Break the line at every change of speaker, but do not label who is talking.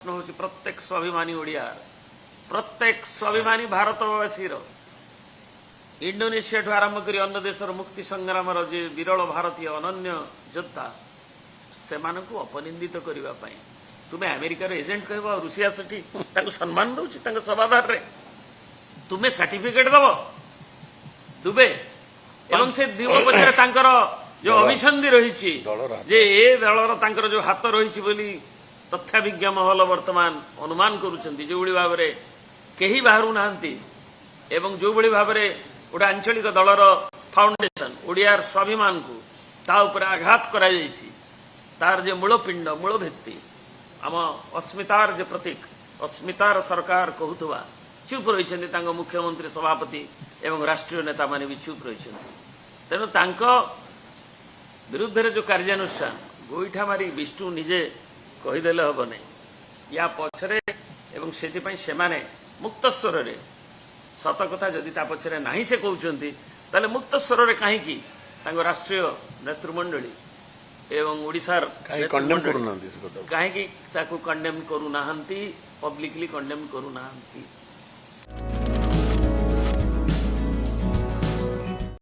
हूँ प्रत्येक स्वाभिमानी ओडिया प्रत्येक स्वाभिमानी भारतवासी इंडोनेशिया ठू आरंभ कर अन्य देशर मुक्ति संग्राम जे विरल भारतीय अनन्य योद्धा से अपनिंदित करने तुम्हें अमेरिकार एजेंट कह रुषिया सेठी सम्मान दौर सभादार तुम्हें सर्टिफिकेट दब दुबे एवं से दीप पचर जो अभिसंधि रही दलर जो हाथ रही बोली तथ्याभिज्ञ महल वर्तमान अनुमान करुछंती जो बड़ी भाव में कहीं बाहर नाहंती एवं जो बड़ी भाव में गोटे आंचलिक दलर फाउंडेशन ओडियार स्वाभिमान को ता ऊपर आघात करा जायछि तार जे मूलपिंड मूल भित्ति आम अस्मितार जे प्रतीक अस्मितार सरकार कहूथुवा चुप रही मुख्यमंत्री सभापति एवं राष्ट्रीय नेता माने भी चुप रही तेणु तांको विरुद्ध रे जो कार्यानुष्ठान गोईठा मारी विष्णु निजे कहीदेले हम नहीं या पछरे एवं से मुक्त स्वर रे सत कथा जदि ता पछरे नहीं से कहउछंती ताले मुक्त स्वर रे काहेकि तांको राष्ट्रीय नेतृमंडली एवं ओडिसार काहेकि ताकू कंडेम करू नाहंती पब्लिकली कंडेम करू नाहंती।